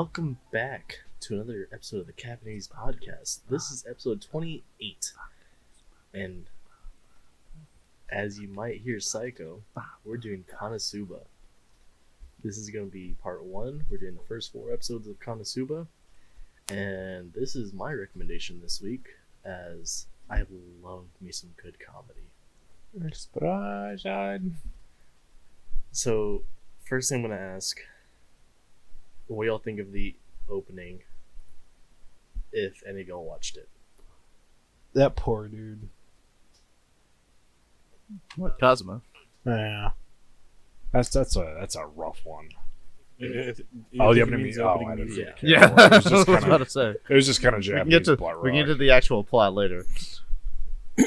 Welcome back to another episode of the Caffeinated Weebs Podcast. This is episode 28. And as you might hear Psycho, we're doing Konosuba. This is going to be part 1. We're doing the first 4 episodes of Konosuba. And this is my recommendation this week, as I love me some good comedy. Explosion. So, first thing I'm going to ask, what y'all think of the opening, if any of y'all watched it? That poor dude. What, Kazuma? Yeah. That's a rough one. I didn't mean, mean. Oh, I didn't. yeah. Yeah, It was I just was kind about of. to say. It was just kind of We can Japanese get plot we can get to rock. the actual plot later. I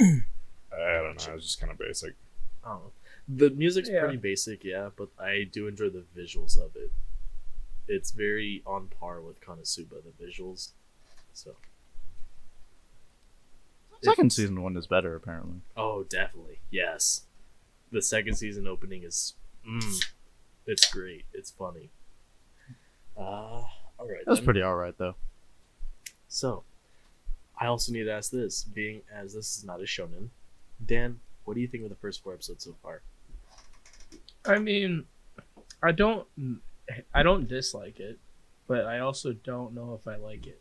don't know. It was just kind of basic. Oh, the music's pretty basic, yeah, but I do enjoy the visuals of it. It's very on par with Konosuba, the visuals. So, Second season one is better, apparently. oh, definitely, yes. The second season opening is, it's great. It's funny. All right. That's then. pretty alright, though. So, I also need to ask this, being as this is not a shonen. Dan, what do you think of the first 4 episodes so far? I mean, I don't dislike it, but I also don't know if I like it.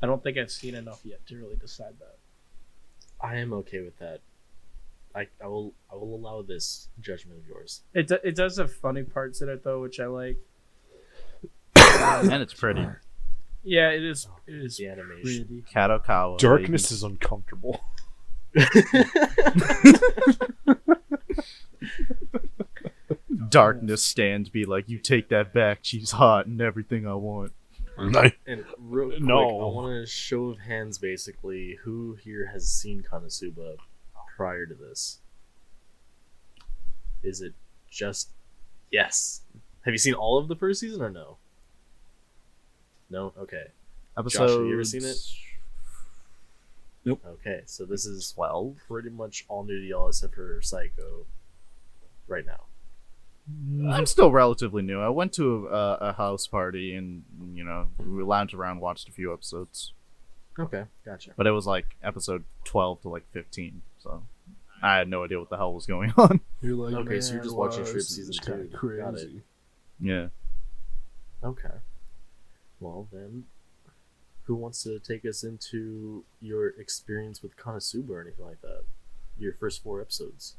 I don't think I've seen enough yet to really decide that. I am okay with that. I will allow this judgment of yours. It does have funny parts in it though, which I like. And it's pretty. Yeah, it is. It is The animation. pretty. Kadokawa. Darkness is uncomfortable. Darkness stands be like, you take that back, she's hot and everything I want. And real quick, No. I want a show of hands, basically, who here has seen Konosuba prior to this? Is it just yes? Have you seen all of the first season or no? No? Okay. Episode. Josh, have you ever seen it? Nope. Okay, so this is 12. pretty much all new to y'all except for Psycho right now. I'm still relatively new. I went to a house party and, we lounged around, watched a few episodes. Okay, gotcha. But it was like episode 12 to like 15, so I had no idea what the hell was going on. You're like, Okay, so you're just watching Trip season it's 2. kinda Got it. crazy. Yeah. Okay. Well, then, who wants to take us into your experience with Konosuba or anything like that? Your first 4 episodes.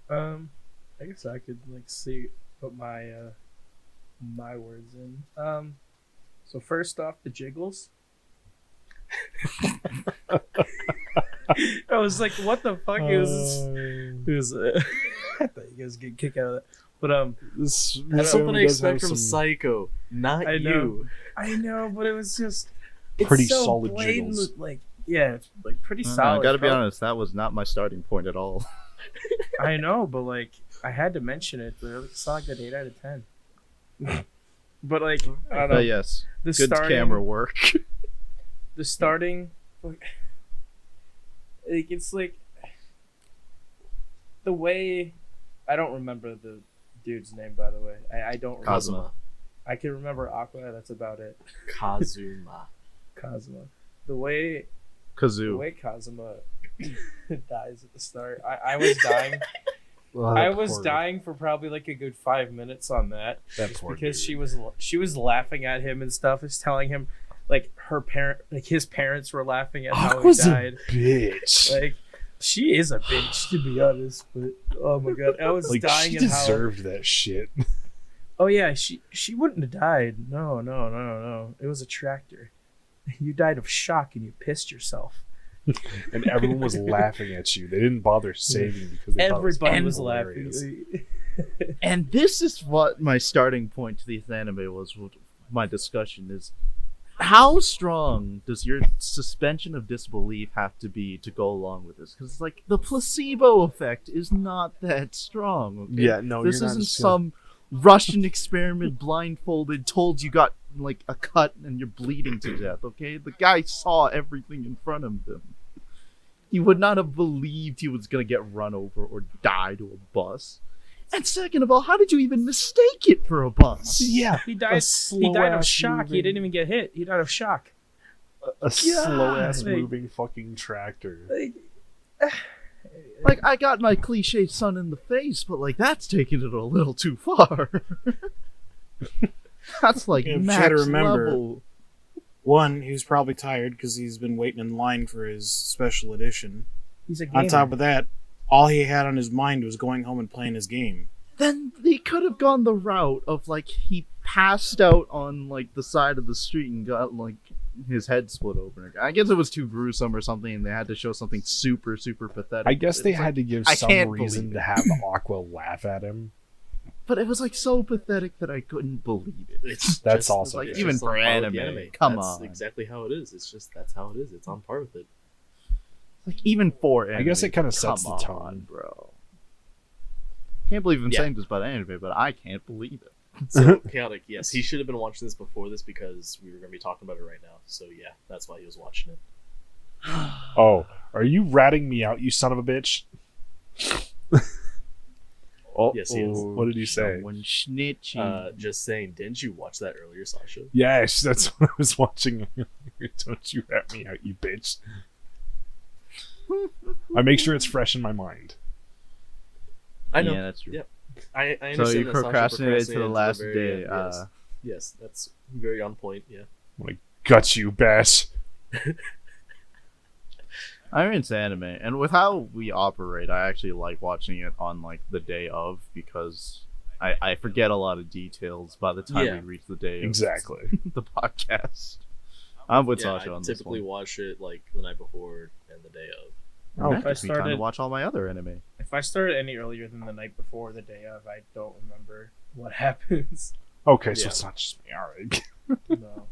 I guess I could put my my words in. So first off, the jiggles. I was like, what the fuck is this? I thought you guys get a kick out of that. But This That's show something I does expect have from some Psycho, not I know. you. I know, but it was just it's Pretty so solid blatant, jiggles. like it's like pretty I solid. gotta be bro. honest, that was not my starting point at all. I know, but like I had to mention it. But it's not like an 8 out of 10. But like I don't know. But yes, the good starting, camera work. The starting, like it's like the way. I don't remember the dude's name, by the way. I don't remember. Kazuma. I can remember Aqua. That's about it. Kazuma. Kazuma. The way Kazoo. Kazuma dies at the start. I was dying. Well, I that was poor- dying for probably like a good 5 minutes on that. That Just poor because dude. she was laughing at him and stuff. Is telling him like his parents were laughing at how he Aqua's a died. bitch. Like she is a bitch to be honest, but oh my god, I was Like, dying she at how. deserved that shit. Oh yeah, she wouldn't have died. No. It was a tractor. You died of shock and you pissed yourself. And everyone was laughing at you. They didn't bother saving because they Everybody thought was it laughing. hilarious. And this is what my starting point to this anime was. With my discussion is, how strong does your suspension of disbelief have to be to go along with this? Because like the placebo effect is not that strong. Okay? Yeah, no, this you're not isn't just gonna- some Russian experiment blindfolded, told you got like a cut and you're bleeding to death. Okay, the guy saw everything in front of him. He would not have believed he was gonna get run over or die to a bus. And second of all, how did you even mistake it for a bus? Yeah, He died. He died of shock. He moving- didn't even get hit. He died of shock. a slow ass Like- moving fucking tractor. Like, I got my cliche son in the face, but like that's taking it a little too far. That's like Yeah, max try to remember. level. One, he was probably tired because he's been waiting in line for his special edition. He's a gamer. On top of that, all he had on his mind was going home and playing his game. Then they could have gone the route of like he passed out on like the side of the street and got like his head split open. I guess it was too gruesome or something, and they had to show something super pathetic. I guess It they was, had like, to give I some can't reason believe to it. have Aqua laugh at him. but it was like so pathetic that I couldn't believe it. It's That's just, also like, it's even just for on par with the anime, come that's on. exactly how it is. It's just that's how it is. It's on par with it. Like even for anime, I guess it kinda come sets the on, tone. bro. Can't believe I'm Yeah. saying this about anime, but I can't believe it. So chaotic. Yes, he should have been watching this before this because we were going to be talking about it right now. So yeah, that's why he was watching it. Oh, are you ratting me out, you son of a bitch? Oh, Yes, he is. what did you say? Someone snitching. Just saying, didn't you watch that earlier, Sasha? Yes, that's what I was watching. Don't you rat me out, you bitch. I make sure it's fresh in my mind. I know. Yeah, that's true. Yep. I So understand you that Sasha procrastinated to the last very day. end, yes, that's very on point. Yeah. Got you, Bash. I'm into anime, and with how we operate, I actually like watching it on like the day of because I forget a lot of details by the time Yeah. we reach the day Exactly. of the podcast. I'm with Yeah, Sasha I on typically this watch it like the night before and the day of. one. Oh, That gives me time to started- watch all my other anime. If I started any earlier than the night before or the day of, I don't remember what happens. Okay, so Yeah. it's not just me. All right. No.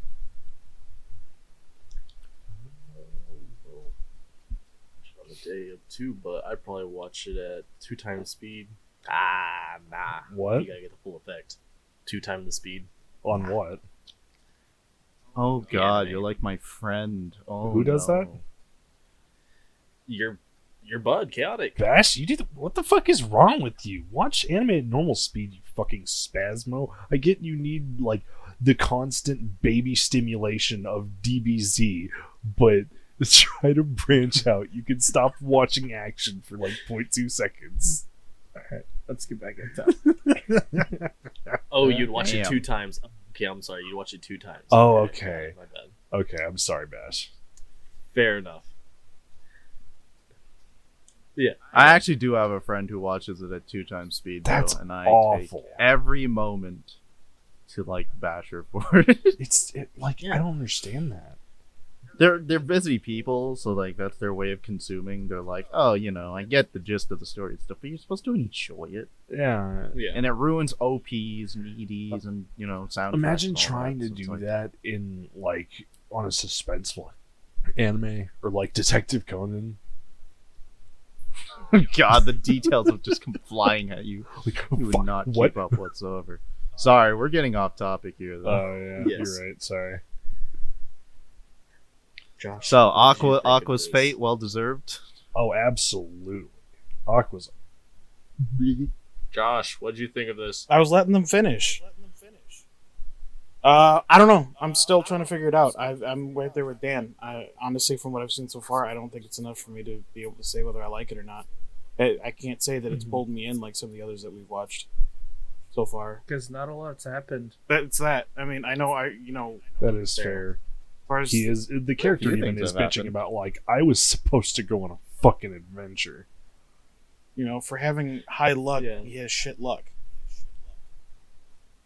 On the day of too, but I'd probably watch it at 2 times speed. Nah. What? You gotta get the full effect. 2 times the speed. On what? Oh God, Anime. you're like my friend. Oh, Who does that? no. Your bud, chaotic. Bash, what the fuck is wrong with you? Watch anime at normal speed, you fucking spasmo. I get you need like the constant baby stimulation of DBZ, but try to branch out. You can stop watching action for like 0.2 seconds. Alright, let's get back in time. Oh, you'd watch it Damn. 2 times. Okay, I'm sorry. You'd watch it 2 times. Oh, okay. My bad. Okay, I'm sorry, Bash. Fair enough. Yeah. I actually do have a friend who watches it at 2 times speed, That's though, and I awful. take every moment to like bash her for it. I don't understand that. They're busy people, so like that's their way of consuming. They're like, oh, you know, I get the gist of the story and stuff, but you're supposed to enjoy it, Yeah. Yeah. and it ruins OPs and EDs and sound. Imagine effects and all trying that, to so it's do like- that in like on a suspenseful anime or like Detective Conan. God, the details of just come flying at you. Like, You would fuck, not what? keep up whatsoever. Sorry, we're getting off topic here, though. Oh yeah, Yes. you're right. Sorry. Josh. So what did you think of Aqua's this? fate, well deserved. Oh, absolutely. Aqua's. Josh, what did you think of this? I was letting them finish. I don't know. I'm still trying to figure it out. I'm right there with Dan. Honestly, from what I've seen so far, I don't think it's enough for me to be able to say whether I like it or not. I can't say that it's pulled me in like some of the others that we've watched so far. Because not a lot's happened. That's that. I mean, I know. That is Fair. fair. As far as He is the character few even things is have bitching happened. about like I was supposed to go on a fucking adventure. for having high luck, Yeah. he has shit luck.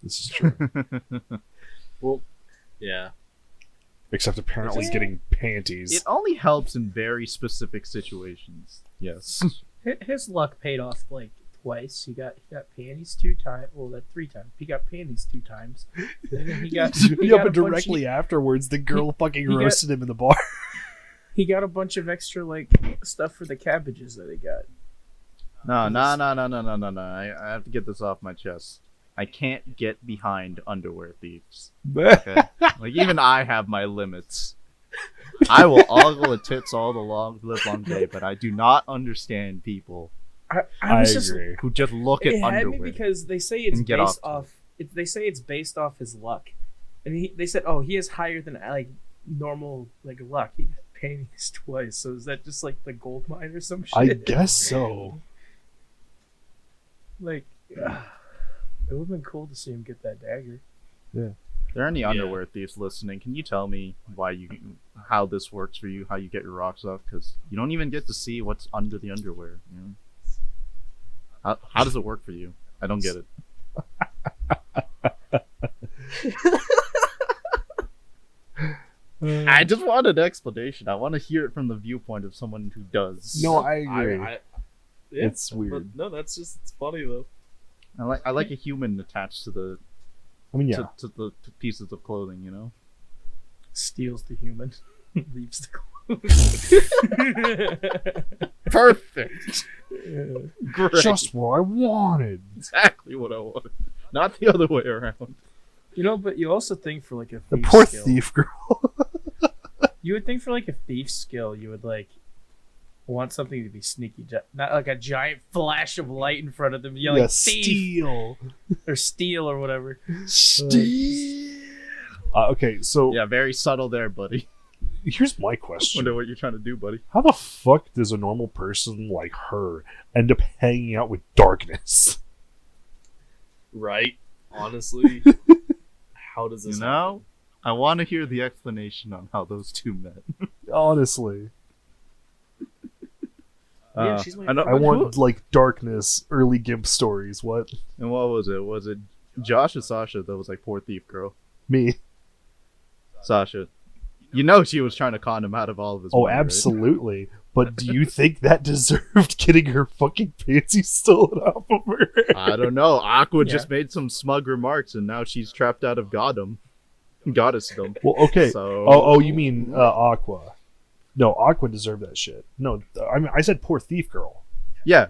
This is true. Well, yeah. Except apparently Yeah. getting panties. It only helps in very specific situations. Yes. His luck paid off like twice. He got panties 2 times. Well, that 3 times. He got panties 2 times. And then he got. he Yeah, got but a bunch- directly afterwards, the girl fucking he got- roasted him in the bar. He got a bunch of extra like stuff for the cabbages that he got. No. I have to get this off my chest. I can't get behind underwear thieves. Okay? Like even I have my limits. I will ogle the tits all the live long day, but I do not understand people I was just agree. who just look at it had underwear. me because they say it's and get based off off. They say it's based off his luck, and they said, oh, he has higher than like normal like luck. He got panties twice. So is that just like the gold mine or some shit? I guess so. Like, it would have been cool to see him get that dagger. If there are any underwear thieves listening, can you tell me how this works for you, how you get your rocks off? Because you don't even get to see what's under the underwear. You know? How does it work for you? I don't get it. I just want an explanation. I want to hear it from the viewpoint of someone who does. No, I agree. Yeah, It's weird. No, it's funny though. I like a human attached to the I mean, yeah. to the pieces of clothing. You know. Steals the human, leaves the clothes. Perfect. Great. Just what I wanted. Exactly what I wanted. Not the other way around. You know, but you also think for like a The thief poor skill, thief girl. you would think for like a thief skill, you would like want something to be sneaky, not like a giant flash of light in front of them, yelling Yeah, thief steal. or steal or whatever. Steal. Okay, so Yeah, very subtle there, buddy. here's my question. Wonder what you're trying to do, buddy. How the fuck does a normal person like her end up hanging out with darkness? Right? Honestly, how does this You know, I want to hear the explanation on how those two met. Honestly. Yeah, she's my I know, I want like darkness, early GIMP stories. What? And what was it? Was it Josh or Sasha that was like, poor thief girl? Me. Sasha. You know she was trying to con him out of all of his Oh, money, right? absolutely. But do you think that deserved getting her fucking panties stolen off of her? I don't know. Aqua Yeah. just made some smug remarks, and now she's trapped out of goddessdom. Well, okay. So, Oh, you mean Aqua? No, Aqua deserved that shit. No, I mean I said poor thief girl. yeah.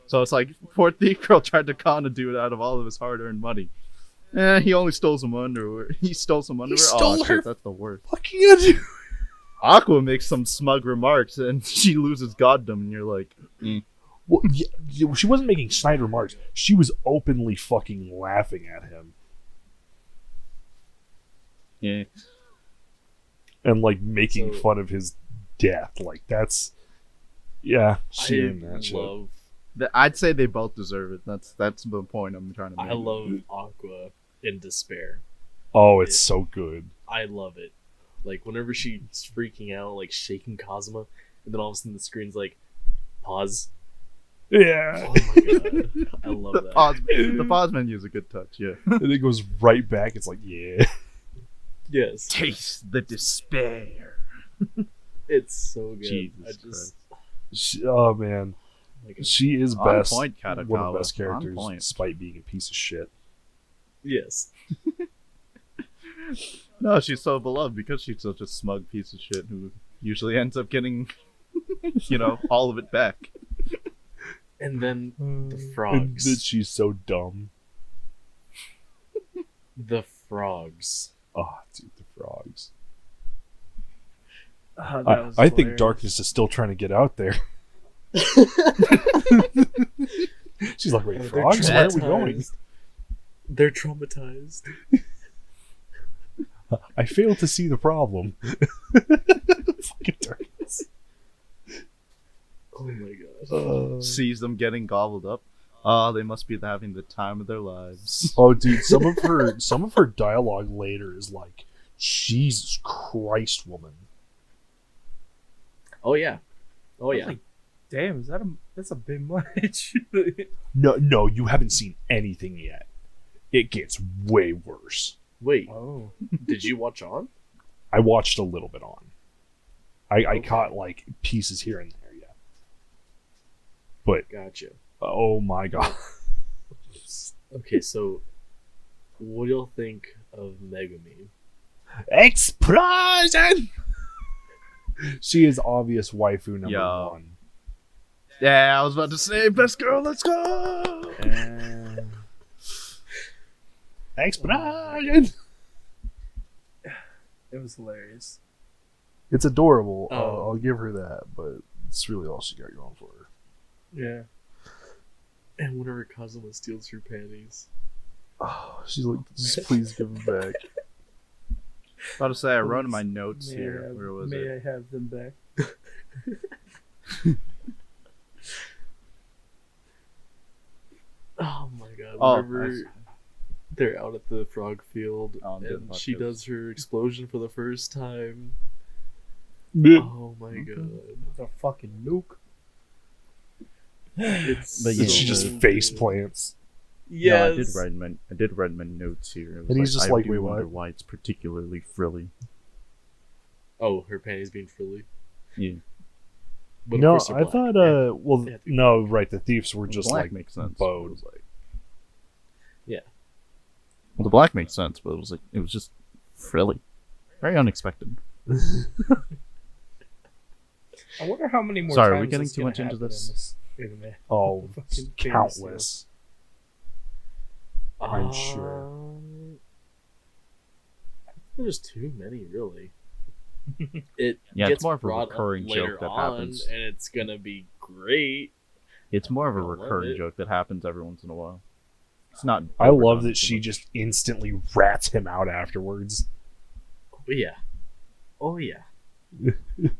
So it's like, poor thief girl tried to con a dude out of all of his hard-earned money. He only stole some underwear. He stole some underwear. stole oh, her- shit, that's the worst. Fucking underwear. Aqua makes some smug remarks, and she loses goddom, and you're like, Well, yeah, she wasn't making snide remarks. She was openly fucking laughing at him yeah. and like making So- fun of his death. Like that's, yeah, she I earned that shit. love I'd say they both deserve it. That's the point I'm trying to make. I love Aqua in despair. Oh, it's so good. I love it. Like whenever she's freaking out, like shaking Kazuma, and then all of a sudden the screen's like, pause. Yeah, Oh my god, I love that. The pause menu is a good touch, yeah. and it goes right back. It's like, yeah, Yes, Taste the despair. it's so good. Jesus I just, oh man, like, she is On best. point, One of Katakawa. the best On characters, point. despite being a piece of shit. yes, No, she's so beloved because she's such a smug piece of shit who usually ends up getting, all of it back. and then the And that frogs. she's so dumb. The frogs. Oh, dude, the frogs. That was I think hilarious. darkness is still trying to get out there. She's like, wait, They're frogs? Where are we traumatized. going? They're traumatized. I failed to see the problem. Fucking darkness. Oh my god. Sees them getting gobbled up. Oh, they must be having the time of their lives. Oh, dude, some of her dialogue later is like, Jesus Christ, woman. Oh yeah. Oh I was yeah. like, damn, that's a bit much. No, you haven't seen anything yet. It gets way worse. Wait, Oh, did you watch on? I watched a little bit on. I Okay. caught like pieces here and there, yeah. But Gotcha. oh my god. Okay, so what do y'all think of Megumi? Explosion! She is obvious waifu number Yo. one. Yeah, I was about to say, best girl, let's go! Explosion! it was hilarious. It's adorable. Oh. I'll give her that, but it's really all she got going for her. Yeah. And whenever Kazuma steals her panties. Oh, she's like, just please give them back. About to say, I wrote in my notes May here. I have- Where was may it? I have them back? Oh my god. Oh, Whenever they're out at the frog field I'm doing and she podcasts. does her explosion for the first time. Yeah. Oh my god. The fucking nuke. It's But And she yeah, just so face good. plants. Yes. No, I did write in my notes here. It was And he's just I like, do wait, wonder what? why it's particularly frilly. Oh, her panties being frilly. Yeah. But of No, course they're I black. thought, well, Yeah. no, right, the thieves were just black like makes sense. bowed. It was like, Yeah. well, the black makes sense, but it was just frilly, very unexpected. I wonder how many more Sorry, times are we getting it's too gonna much into happen this? in anime. Oh, Fucking countless. I'm Um, sure. There's too many, really. It Yeah, gets it's more of a brought up recurring later joke that on, happens. and it's gonna be great. It's more of a I love recurring it. joke that happens every once in a while. It's not. I love overdone that too she much. just instantly rats him out afterwards. But yeah. Oh yeah.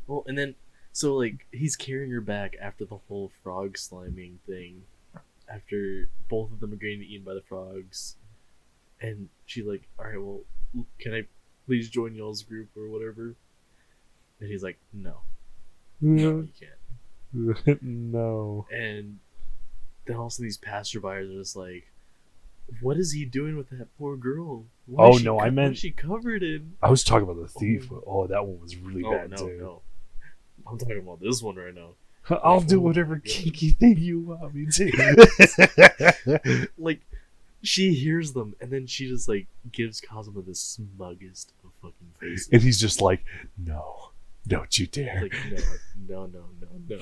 Well, and then so like he's carrying her back after the whole frog sliming thing. After both of them are getting eaten by the frogs, and she's like, "All right, well, can I please join y'all's group or whatever?" And he's like, "No, you can't." No. And then also these passerbyers are just like, "What is he doing with that poor girl? What Oh, is she no, I what meant- is she covered in?" I was talking about the thief. Oh, that one was really bad no, too. no. I'm talking about this one right now. I'll do Oh my whatever God. kinky thing you want me to. Like, she hears them, and then she just like gives Kazuma the smuggest of fucking faces. And he's just like, no, don't you dare. Like, no.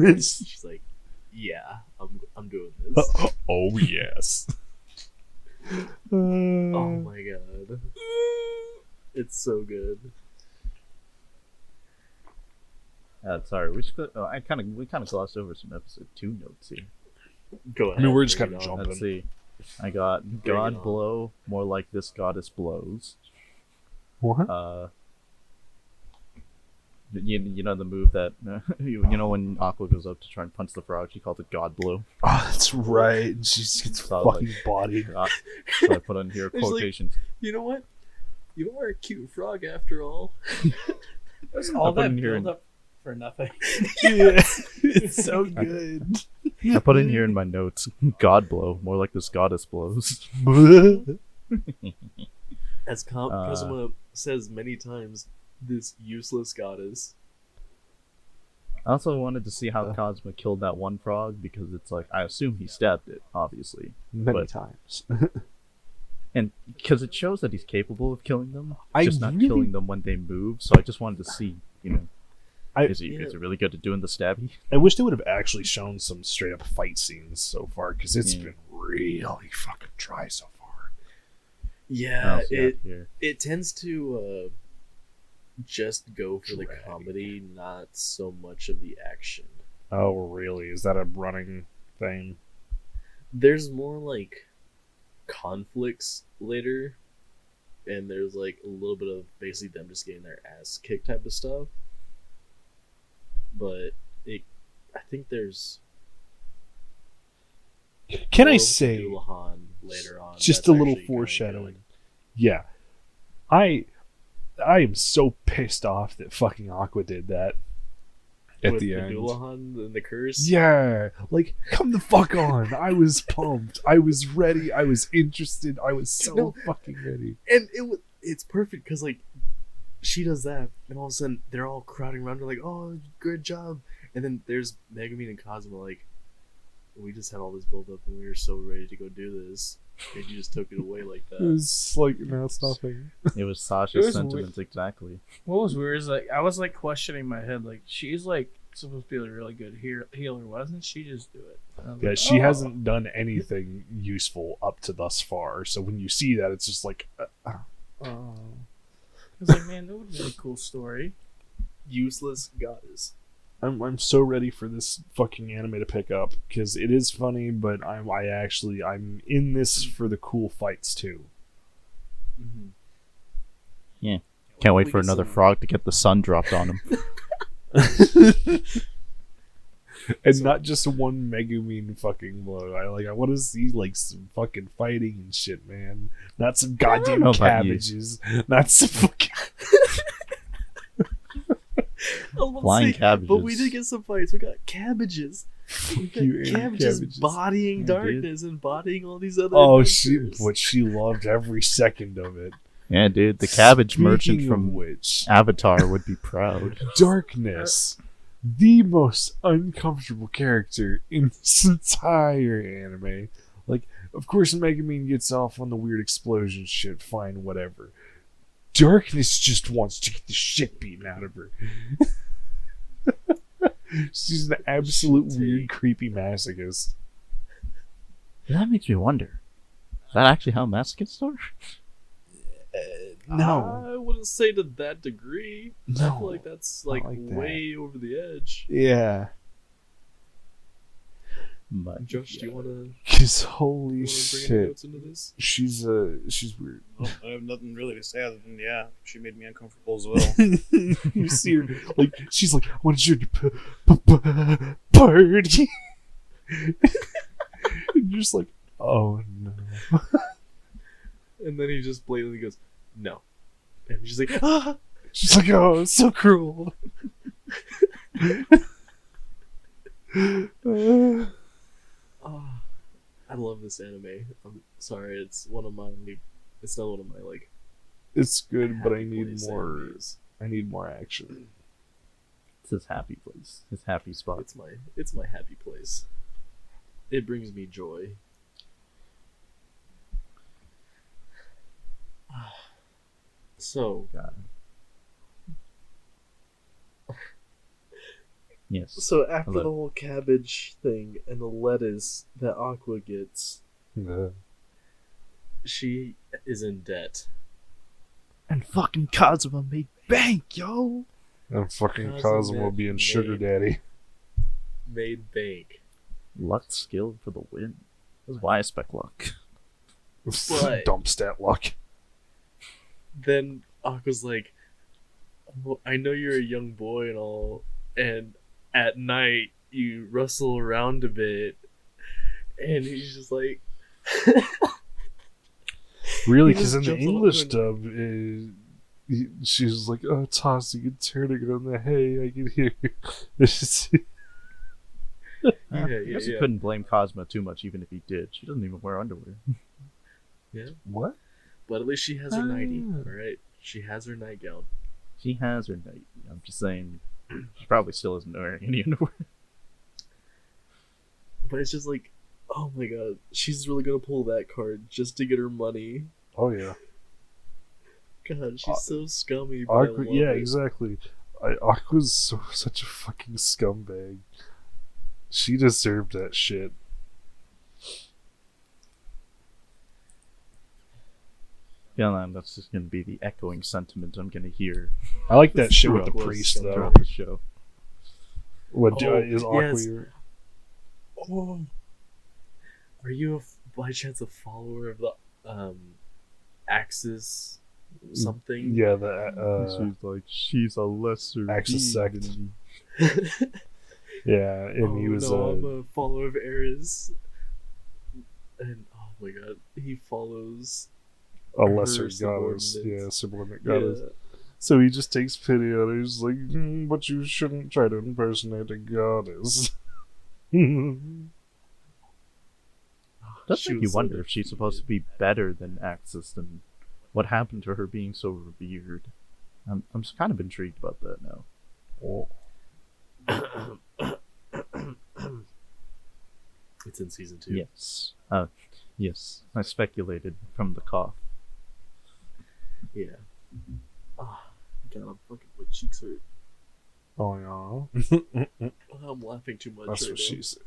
It's- She's like, yeah, I'm doing this. oh, yes. Oh my god, it's so good. Sorry, we kind of glossed over some episode 2 notes here. Go I ahead. mean, we're just bring kind it of on. jumping. Let's see. I got Bring it God on. blow, more like this goddess blows. What? You know the move that you know when Aqua goes up to try and punch the frog, she calls it God blow. Oh, that's right. And she just gets So I was fucking bodied. So I put on here It's like- quotations. You know what? You are a cute frog after all. There's I all put that in here- build up for nothing. Yeah, it's so good. I put in here in my notes, God blow, more like this goddess blows. As Kazuma says many times, this useless goddess. I also wanted to see how Cosmo killed that one frog because it's like I assume he stabbed it, obviously, Many But- times. and because it shows that he's capable of killing them, I just not really- killing them when they move. So I just wanted to see, is he really good at doing the stabby? I wish they would have actually shown some straight up fight scenes so far because it's Yeah. been really fucking dry so far. I Yeah, also got here. it tends to just go for the Drag. comedy, not so much of the action. Oh, really? Is that a running thing? There's more like conflicts later, and there's like a little bit of basically them just getting their ass kicked type of stuff. But I think there's Can I more say Dulahan later on? just that's a little actually kinda foreshadowing? good. Yeah, I am so pissed off that fucking Aqua did that at With the the end. Dulahan and the curse. Yeah, like come the fuck on! I was pumped. I was ready. I was interested. I was so No. fucking ready. And it's perfect because like she does that, and all of a sudden they're all crowding around her like, "Oh, good job!" And then there's Megumin and Cosmo like, "We just had all this build up, and we were so ready to go do this, and you just took it away like It that." was like no, it's nothing. It was Sasha's It was sentiments exactly. What was weird is like I was like questioning my head, like she's like supposed to be a really good healer. Why doesn't she just do it? And I was Yeah, like, she oh. hasn't done anything useful up to thus far. So when you see that, it's just like, I was like, man, that would be a cool story. Useless goddess. I'm so ready for this fucking anime to pick up because it is funny, but I'm in this for the cool fights too. Yeah. Can't wait We for get another some- frog to get the sun dropped on him. And not just one Megumin fucking blow. I want to see like some fucking fighting and shit, man. Not some goddamn know about you. cabbages. Not some fucking. Flying cabbages. But we did get some fights. We got cabbages. We got You and cabbages bodying We darkness and bodying all these other. Oh, adventures. she loved every second of it. Yeah, dude, the cabbage merchant Speaking from of which, Avatar would be proud. Darkness, the most uncomfortable character in this entire anime. Like, of course, Megumin gets off on the weird explosion shit, fine, whatever. Darkness just wants to get the shit beaten out of her. She's an absolute weird, creepy masochist. That makes me wonder. Is that actually how masochists are? No. I wouldn't say to that degree. I No. feel like that's Not like, like that. way over the edge. Yeah. But Josh, do you want to Because holy bring any shit. notes into this? She's weird. Well, I have nothing really to say other than she made me uncomfortable as well. You see her, like, she's like, I want you to party. And you're just like, oh no. And then he just blatantly goes, "No," and she's like, "Ah!" She's like, oh, it's so cruel. Ah, I love this anime. I'm sorry, it's one of my. It's not one of my like. It's good, but I need place more. animes. I need more action. it's his happy place, his happy spot. It's my happy place. It brings me joy. So God. Yes. So after Hello. the whole cabbage thing and the lettuce that Aqua gets, she is in debt. And fucking Kazuma made bank, yo. And fucking Cosmo Cosmo being sugar made- daddy. Made bank. Luck skill for the win. That's why I spec luck. But- Dump stat luck. Then Aqua's like, "Oh, I know you're a young boy and all, and at night you rustle around a bit." And he's just like, Really, He because just in the jumps on English up dub, she's like, oh, tossing and turning on the hay, I can hear. It's I yeah, guess you yeah. couldn't blame Cosmo too much, even if he did. She doesn't even wear underwear. what? But at least she has her nightie, Ah. alright? She has her nightgown. She has her night. I'm just saying, she probably still isn't wearing any underwear. But it's just like, oh my god, she's really gonna pull that card just to get her money. Oh, yeah. God, she's so scummy. But I Aqua, love yeah, it. exactly. Aqua's such a fucking scumbag. She deserved that shit. Yeah, man, that's just gonna be the echoing sentiment I'm gonna hear I like that shit with the Aqua's priest, though. throughout the show. What Oh, is Aqua yes. your... Oh. Are you by chance a follower of the Axis something? Yeah, the She's like, she's a lesser Axis being sect. than yeah, and he was no, I'm a follower of Ares. And oh my god, he follows a lesser her goddess. subordinates. Yeah, subordinate goddess. Yeah. So he just takes pity on her. He's like, but you shouldn't try to impersonate a goddess. Does She make you was so wonder if she's supposed to be better than Axis and what happened to her being so revered. I'm kind of intrigued about that now. Oh. It's in season 2. Yes. Yes. I speculated from the cough. Yeah. Ah, God, my cheeks hurt. Oh, yeah. Oh, I'm laughing too much. That's right what now. she said.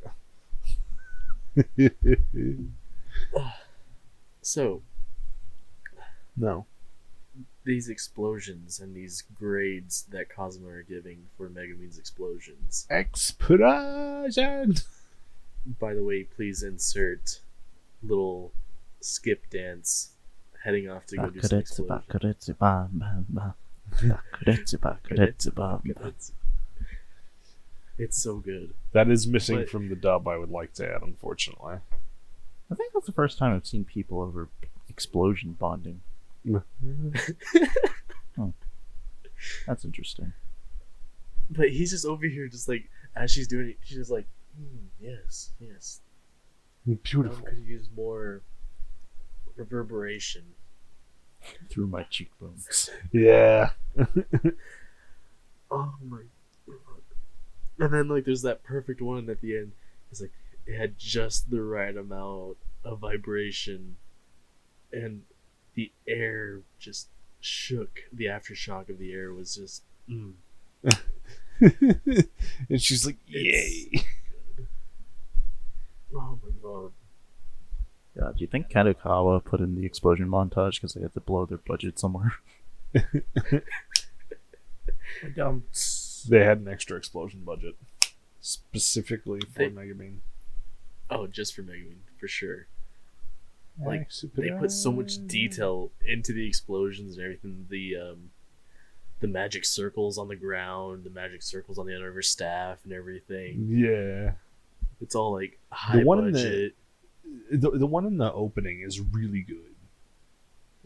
So, No. these explosions and these grades that Cosmo are giving for Megumin's explosions. Explosion! By the way, please insert little skip dance heading off to go do some explosion. It's so good. That is missing But- from the dub, I would like to add, unfortunately. I think that's the first time I've seen people over explosion bonding. That's interesting. But he's just over here, just like, as she's doing it, she's just like, yes. Beautiful. I could use more reverberation. Through my cheekbones. Yeah. Oh my god. And then, like, there's that perfect one at the end. It's like, it had just the right amount of vibration, and the air just shook. The aftershock of the air was just, And she's like, yay. good. Oh my god. Yeah, do you think Kadokawa put in the explosion montage because they had to blow their budget somewhere? They had an extra explosion budget. Specifically for They- Megumin. Oh, just for Megumin, for sure. Like, they put so much detail into the explosions and everything. The magic circles on the ground, the magic circles on the end of her staff and everything. Yeah. It's all like high one budget. The one in the opening is really good.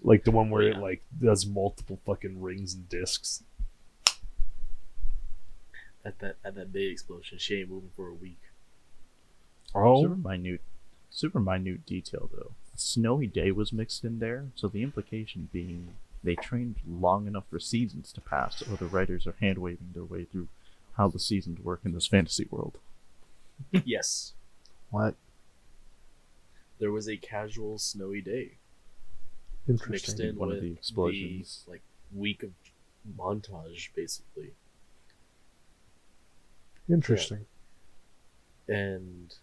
Like the one where it like does multiple fucking rings and discs. At that big explosion, she ain't moving for a week. Oh, Super minute detail though. A snowy day was mixed in there, so the implication being they trained long enough for seasons to pass, or the writers are hand waving their way through how the seasons work in this fantasy world. Yes, what? there was a casual snowy day Interesting. mixed in One of with the explosions. the like week of montage, basically. Interesting. And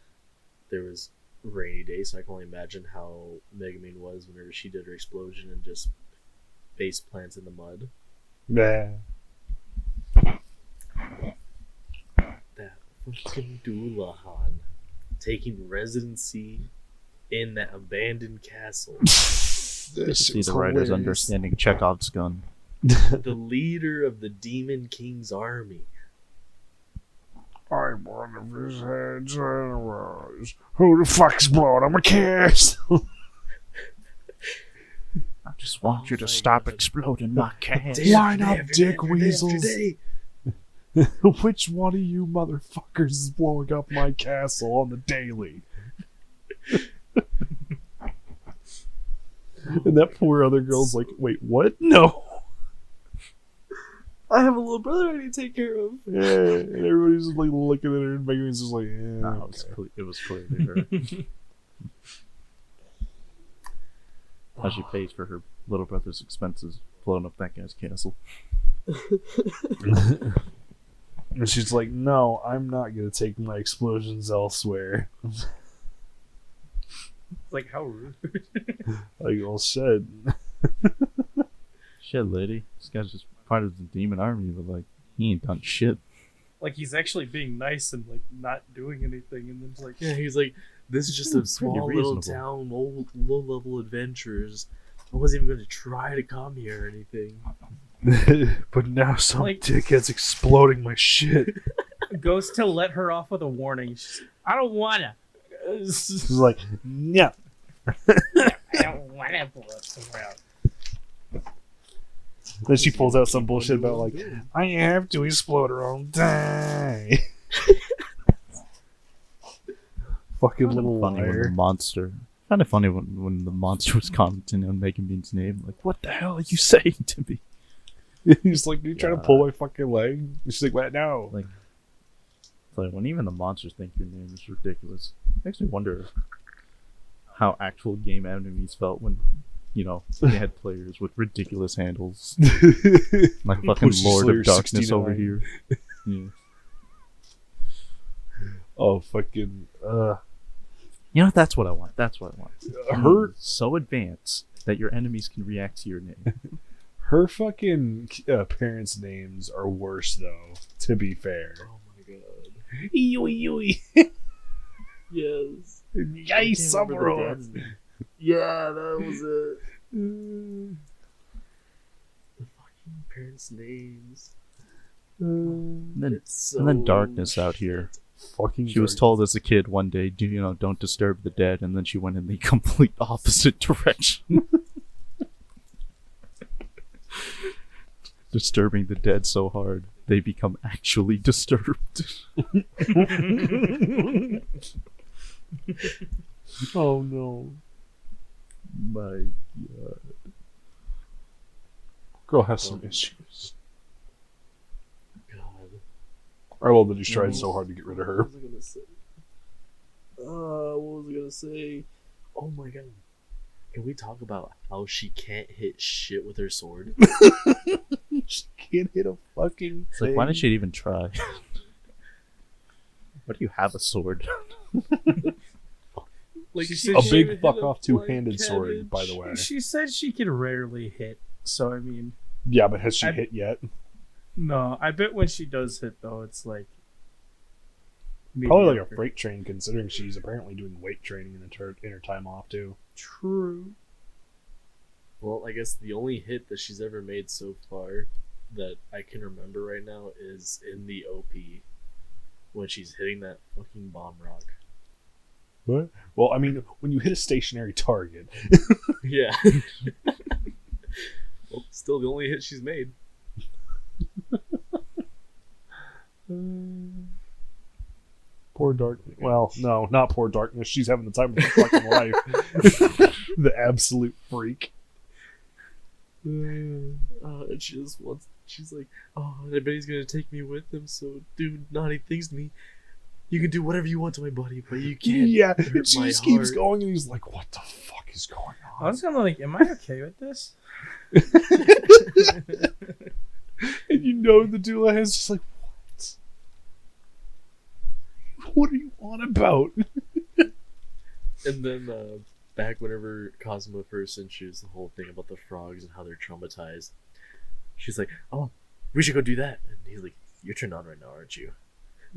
there was rainy day, so I can only imagine how Megumin was whenever she did her explosion and just face plants in the mud. Yeah. That fucking Doulahan taking residency in that abandoned castle. Good to see the writers understanding Chekhov's gun. The leader of the Demon King's army. I'm one of his head generals. Who the fuck's blowing up my castle? I just want you to my stop God. exploding my cans. Line up, dick weasels. Today. Which one of you motherfuckers is blowing up my castle on the daily? And that poor other girl's like, wait, what? No. I have a little brother I need to take care of. Yeah, and everybody's just like looking at her, and Megan's just like, yeah. Nah, Okay. it was clearly her. How she pays for her little brother's expenses blowing up that guy's castle. And she's like, no, I'm not gonna take my explosions elsewhere. It's like, how rude. Like, well said. Shit, lady. This guy's just part of the demon army, but like, he ain't done shit. Like, he's actually being nice and, like, not doing anything, and then it's like, Yeah, he's like, this is just a Pretty small little reasonable. town, low-level adventurers. I wasn't even going to try to come here or anything. But now some Like- dickhead's exploding my shit. goes to let her off with a warning. She's, I don't wanna. She's like, no. I don't wanna blow up somewhere else. Then she pulls out some bullshit about like, I have to explode or I'll die. Fucking little Funny when the liar. monster. Kind of funny when the monster was commenting on Megumin's name. Like, what the hell are you saying to me? He's like, you trying to pull my fucking leg? And she's like, what? No. Like, it's like when even the monsters think your name is ridiculous. Makes me wonder how actual game enemies felt when, you know, they had players with ridiculous handles. Like fucking Pussy Lord Slayer of Darkness 69. over here. Yeah. Oh, fucking, You know, that's what I want. That's what I want. her, So advanced that your enemies can react to your name. Her fucking parents' names are worse, though, to be fair. Oh my god. Yui. Yes. Yay, Saburo. Yeah, that was it. The fucking parents' names. And then, It's so and then darkness out here. Fucking She was told as a kid one day, don't disturb the dead, and then she went in the complete opposite direction. Disturbing the dead so hard, they become actually disturbed. Oh no. My God. Girl has some issues. God. I love that he's trying so hard to get rid of her. What was I gonna say? What was I gonna say? Oh my god. Can we talk about how she can't hit shit with her sword? She can't hit a fucking It's like, why did she even try? Why do you have a sword? Like She she said A she big hit fuck a off blank two-handed sword, cabbage. by the way. She said she could rarely hit, so I mean, Yeah, but has she I- hit yet? no. I bet when she does hit, though, it's like Probably like a mediocre. freight train, considering she's apparently doing weight training in her time off too. True. Well, I guess the only hit that she's ever made so far that I can remember right now is in the OP when she's hitting that fucking bomb rock. What? Well, I mean, when you hit a stationary target, Yeah. Well, still the only hit she's made. poor darkness. Well, no, not poor darkness. She's having the time of her fucking life. The absolute freak. And she just wants. She's like, oh, I bet he's gonna take me with him. So do naughty things to me. You can do whatever you want to my buddy, but you can't. Yeah, hurt and she my just keeps heart." going, and he's like, "What the fuck is going I on?" was kind of like, am I okay with this? And you know the doula is just like, "What? What are you on about?" And then back whenever Cosmo first introduced the whole thing about the frogs and how they're traumatized, she's like, "Oh, we should go do that." And he's like, "You're turned on right now, aren't you?"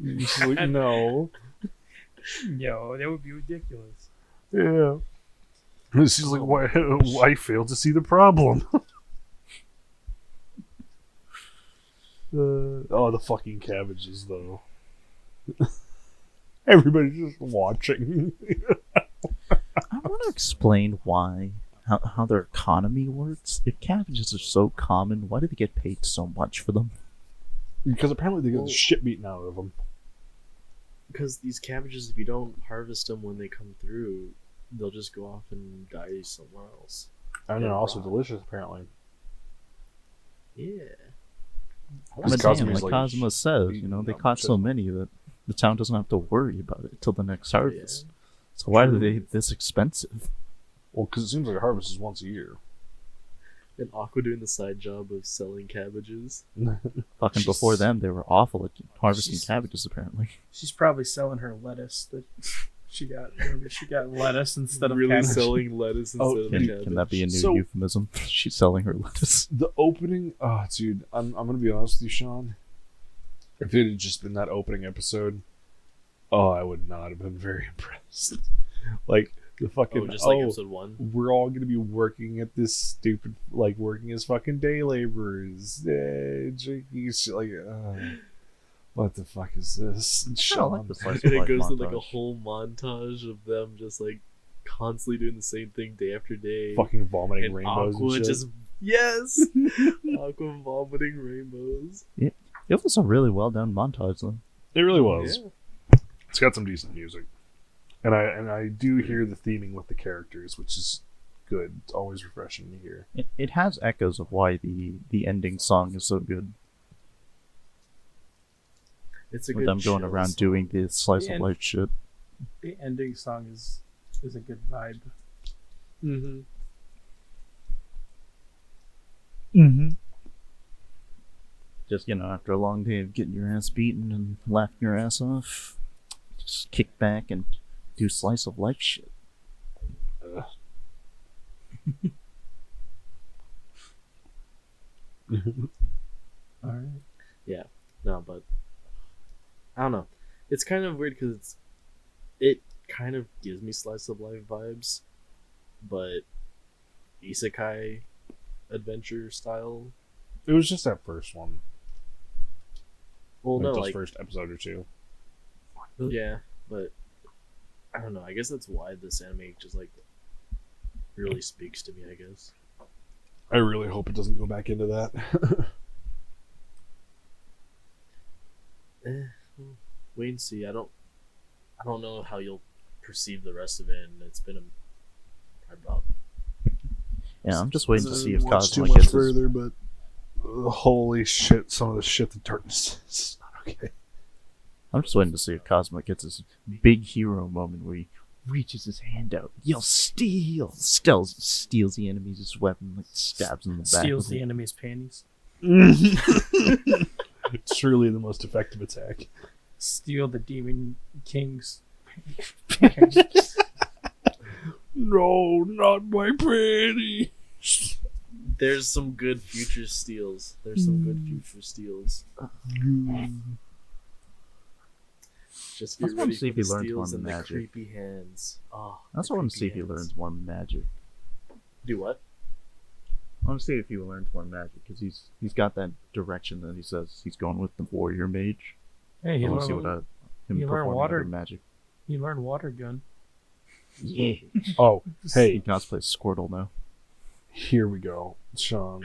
She's like, "No." Yo, that would be ridiculous. Yeah. And she's like, "Why? I failed to see the problem." Oh, the fucking cabbages, though. Everybody's just watching. I want to explain how their economy works. If cabbages are so common, why do they get paid so much for them? Because apparently they get Well- the shit beaten out of them. Because these cabbages, if you don't harvest them when they come through, they'll just go off and die somewhere else. And they're Yeah, also right. delicious, apparently. Yeah. Because But damn, Cosmo's like like, Cosmo says, eating they them caught so shit. many that the town doesn't have to worry about it till the next harvest. Yeah. So why are True. they this expensive? Well, because it seems like a harvest is once a year. And Aqua doing the side job of selling cabbages. Fucking before She's- them, they were awful at harvesting She's- cabbages, apparently. She's probably selling her lettuce that she got. Maybe she got lettuce instead of really cabbage. selling lettuce instead Oh, of Can, cabbage. can that be a new So- euphemism? She's selling her lettuce. The opening, oh, dude, I'm gonna be honest with you, Sean. If it had just been that opening episode, oh, I would not have been very impressed. Like the fucking, Oh, just like episode 1? we're all gonna be working at this stupid, like working as fucking day laborers, drinking shit, like, what the fuck is this? I don't Sean, like the slice And of it life goes through like a montage. whole montage of them just like constantly doing the same thing day after day. fucking vomiting and rainbows Aqua and shit. just yes, Aqua vomiting rainbows. It was a really well done montage, though. It really was. Yeah. It's got some decent music, and I do hear the theming with the characters, which is good. It's always refreshing to hear. It has echoes of why the ending song is so good. It's a With good them going chill around song. doing the slice Yeah, of and- life shit. The ending song is a good vibe. Mm-hmm. Mm-hmm. Just, after a long day of getting your ass beaten and laughing your ass off, just kick back and do slice of life shit. All right. No, but I don't know. It's kind of weird because it kind of gives me slice of life vibes, but isekai adventure style. It was just that first one. Well, no, those like first episode or two. yeah, but I don't know. I guess that's why this anime just like really speaks to me. I guess. I really hope it doesn't go back into that. Wait and see. I don't know how you'll perceive the rest of it, and it's been about. Yeah, I'm just waiting to see if Watch too Cosmo much gets his... further, but holy shit! Some of the shit the darkness is not okay. I'm just waiting to see if Cosmo gets his big hero moment where he reaches his hand out, yells "Steal!" Steals the enemy's weapon, like stabs him in the back. Steals the enemy's panties. Truly the most effective attack. Steal the Demon King's. No, not my panty. There's some good future steals. Just I get just wanna ready see for if the he learns steals more and the magic. creepy hands. Oh, I also want to see if he learns more magic. Do what? I want to see if he learns more magic because he's got that direction that he says he's going with the warrior mage. Hey, I he want to see learned, what him he learned performing water. other magic. he learned water gun. Yeah. Oh, He hey, cosplays Squirtle now. here we go, Sean.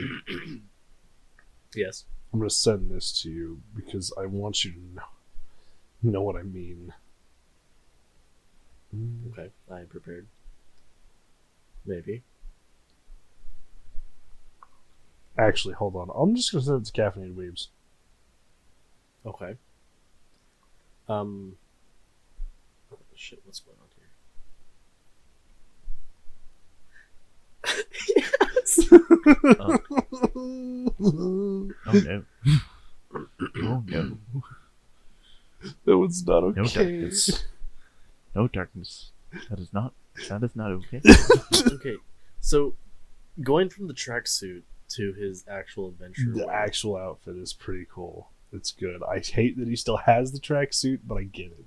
Yes. I'm gonna send this to you because I want you to know what I mean. Okay, I am prepared. Maybe. Actually, hold on. I'm just gonna send it to Caffeinated Weebs. Okay. Shit, what's going on here? Yes. Oh no. Oh no. That was not okay. No darkness. No darkness. That is not okay. Okay, so going from the tracksuit to his actual adventure. The wear, actual outfit is pretty cool. It's good. I hate that he still has the tracksuit, but I get it.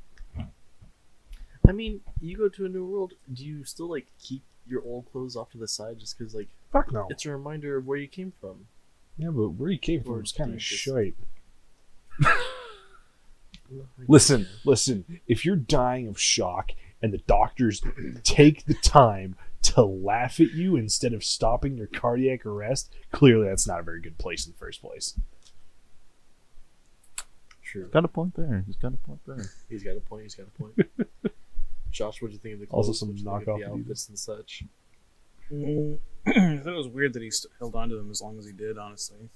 I mean, you go to a new world. Do you still like keep your old clothes off to the side just because like Fuck no. it's a reminder of where you came from? Yeah, but where he came Or from is kind do of you just- shite. Well, I Listen, guess, listen. If you're dying of shock and the doctors take the time to laugh at you instead of stopping your cardiac arrest, clearly that's not a very good place in the first place. yeah. True. He's got a point there. He's got a point. Josh, what do you think of the clothes? Also some What'd you think of knockoff the Adidas. outfits and such. I thought it was weird that he held on to them as long as he did. Honestly,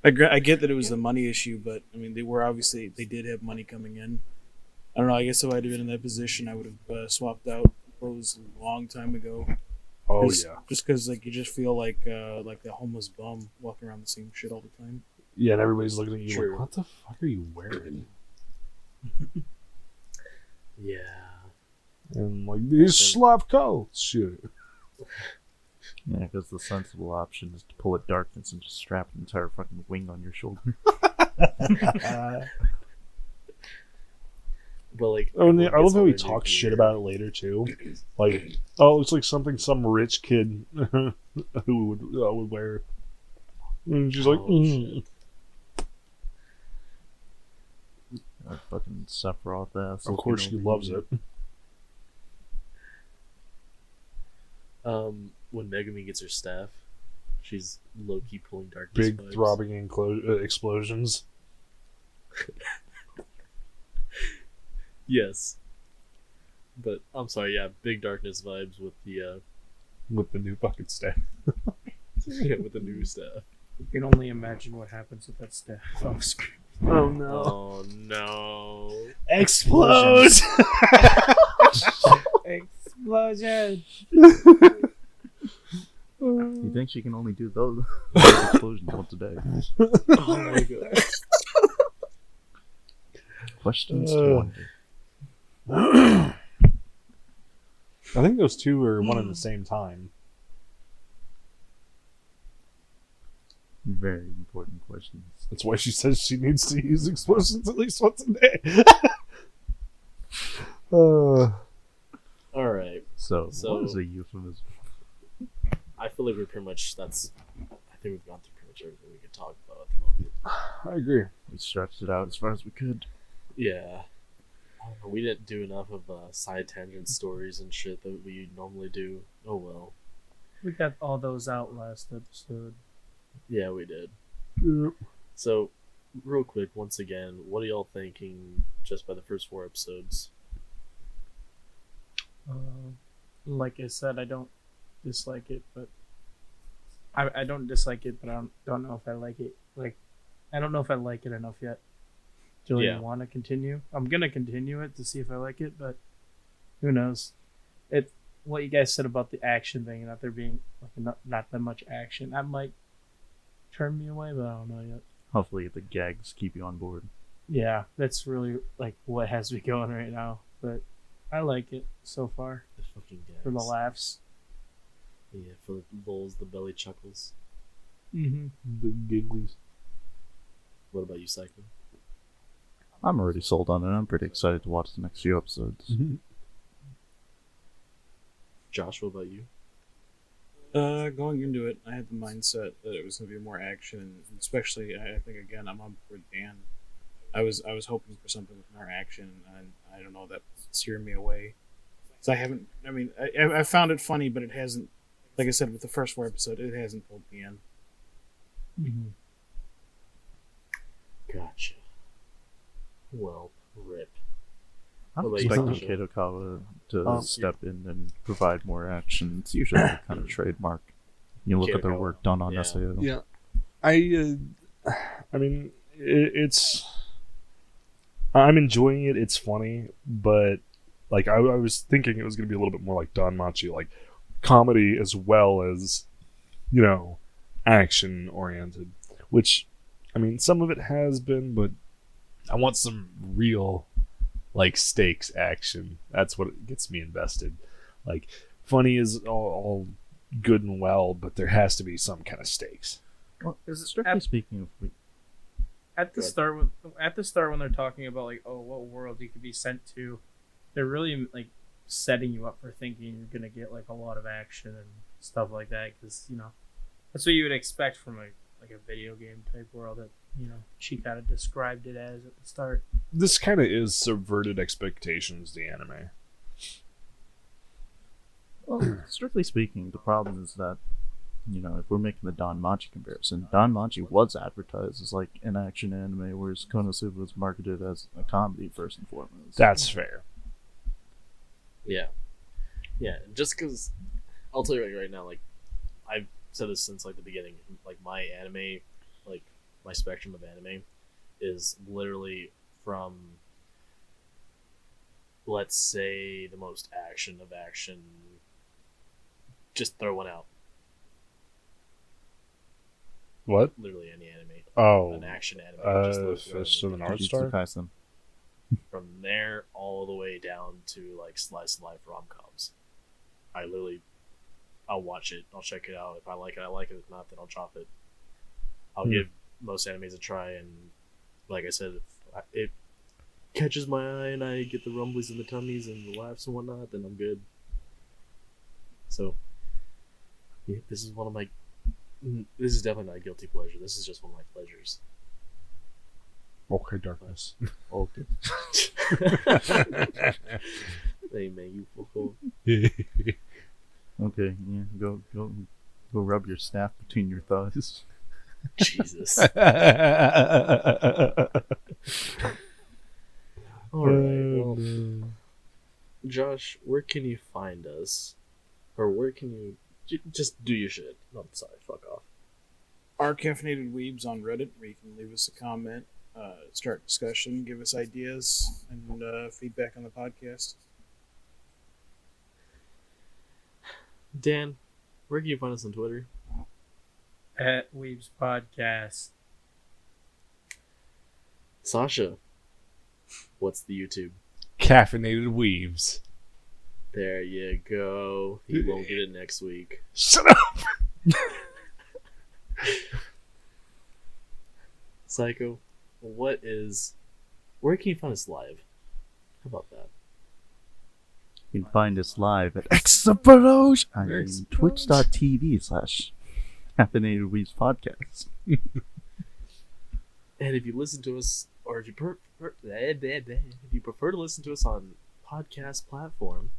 I get that it was the money issue, but I mean, they did have money coming in. I don't know. I guess if I'd been in that position, I would have swapped out clothes a long time ago. Oh 'Cause- yeah, Just because like you just feel like the homeless bum walking around the same shit all the time. yeah. And everybody's looking at you True. like, "What the fuck are you wearing?" Yeah. And like these Slavko shit. Yeah, because the sensible option is to pull a darkness and just strap an entire fucking wing on your shoulder. But like, Oh, and I everyone love gets how all he their new talks shit gear. about it later too. Like, oh, it's like something some rich kid who would wear. And she's like, Oh, mm. shit. That fucking Sephiroth ass. Of course she loves it. When Megami gets her staff, she's low key pulling darkness Big vibes. throbbing explosions. Yes. But I'm sorry, yeah, big darkness vibes with the With the new bucket staff. yeah, with the new staff. You can only imagine what happens with that staff off screen. Oh Oh no. Explode! Explosion! You think she can only do those explosions once a day? Oh my god. Questions to wonder. I think those two are one at the same time. Very important questions. That's why she says she needs to use explosions at least once a day. All right. So So- what is a euphemism? I feel like we're pretty much. I think we've gone through pretty much everything we could talk about at the moment. I agree. We stretched it out as far as we could. Yeah. I don't know, we didn't do enough of side tangent stories and shit that we normally do. Oh well. We got all those out last episode. Yeah, we did. Yep. So, real quick, once again, what are y'all thinking just by the first 4 episodes? Like I said, I don't dislike it, but I don't dislike it, but I don't know if I like it. Like, I don't know if I like it enough yet to really Yeah. want to continue. I'm gonna continue it to see if I like it, but who knows? What you guys said about the action thing, not there being like not that much action, that might turn me away, but I don't know yet. Hopefully the gags keep you on board. Yeah, that's really like what has me going right now, but I like it so far The fucking gags. for the laughs. Yeah, for the lulz, the belly chuckles. Mm-hmm. The gigglies. What about you, Psycho? I'm already sold on it. I'm pretty excited to watch the next few episodes. Josh, what about you? Going into it, I had the mindset that it was going to be more action, and especially, I think again, I'm on board with Dan. I was hoping for something with more action, and I don't know, that steered me away. So I haven't. I mean, I found it funny, but it hasn't. Like I said, with the first 4 episodes, it hasn't pulled me in. Mm-hmm. Gotcha. Well, rip. I'm What about you, expecting Sasha? Kadokawa to step in and provide more action. It's usually their kind of trademark. You look at their Kadokawa, work done on yeah. SAO. Yeah. I mean, it's. I'm enjoying it. It's funny, but like I was thinking it was going to be a little bit more like Don Machi, like comedy as well as, action oriented. Which, I mean, some of it has been, but I want some real, like, stakes action. That's what gets me invested. Like, funny is all good and well, but there has to be some kind of stakes. Well, strictly speaking, At the start when they're talking about like, oh, what world you could be sent to, they're really like setting you up for thinking you're gonna get like a lot of action and stuff like that, because that's what you would expect from like a video game type world that she kind of described it as at the start. This kind of is subverted expectations, the anime. well, strictly speaking, the problem is that, if we're making the Don Machi comparison, Don Machi was advertised as like an action anime, whereas Konosuba was marketed as a comedy first and foremost. That's fair. Yeah. Yeah, just because, I'll tell you right now, like, I've said this since, like, the beginning, like, my anime, like, my spectrum of anime is literally from, let's say, the most action of action, just throw one out. What? Literally any anime. Oh, An action anime. Just throw Fist it of in. the North Jujutsu Star? Kaisen. From there all the way down to like slice of life rom-coms. I'll watch it, I'll check it out. If I like it, I like it. If not, then I'll drop it. I'll give most animes a try, and like I said, if it catches my eye and I get the rumblies in the tummies and the laughs and whatnot, then I'm good. So yeah, this is definitely not a guilty pleasure. This is just one of my pleasures. Okay, darkness. Okay. Hey man, you fool. Okay, yeah, go rub your staff between your thighs. Jesus. Alright, well, Josh, where can you find us? Or where can you... Just do your shit. No, I'm sorry, fuck off. Our Caffeinated Weebs on Reddit, where you can leave us a comment, start discussion, give us ideas, and feedback on the podcast. Dan, where can you find us on Twitter? At Weebs Podcast. Sasha, what's the YouTube? Caffeinated Weebs. There you go. He won't get it next week. Shut up! Psycho, where can you find us live? How about that? You can find us live at Explosion! I mean, Explosion. twitch.tv/Caffeinated Weebs Podcast. And if you listen to us, or if you prefer to listen to us on podcast platform,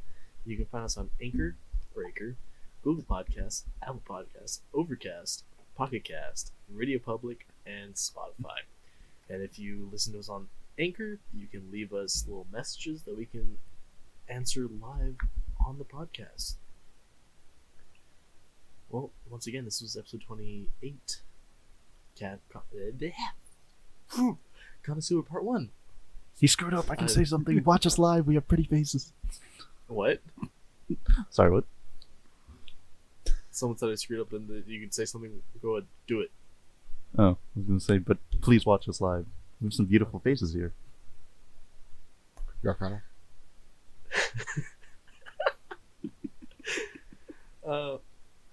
you can find us on Anchor, Breaker, Google Podcasts, Apple Podcasts, Overcast, Pocket Cast, Radio Public, and Spotify. And if you listen to us on Anchor, you can leave us little messages that we can answer live on the podcast. Well, once again, this was episode 28. Konosuba Part 1. He screwed up. I can say something. Watch us live. We have pretty faces. What? Sorry, what? Someone said I screwed up and that you can say something. Go ahead, do it. Oh, I was going to say, but please watch us live. We have some beautiful faces here. Your Honor.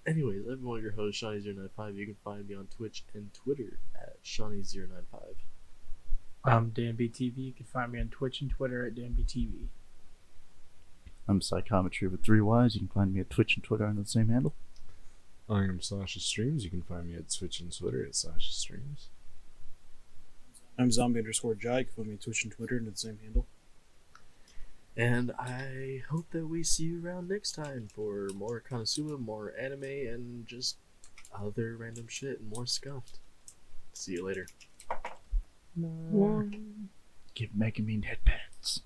Anyways, I'm one of your hosts, Shawnee095. You can find me on Twitch and Twitter at Shawnee095. I'm DanBTV. You can find me on Twitch and Twitter at DanBTV. I'm Psychometry with 3 Ys. You can find me at Twitch and Twitter under the same handle. I am Sasha Streams. You can find me at Twitch and Twitter at Sasha Streams. I'm zombie_Jai. You can find me on Twitch and Twitter under the same handle. And I hope that we see you around next time for more Konosuba, more anime, and just other random shit and more scuffed. See you later. Give Megumin headbands.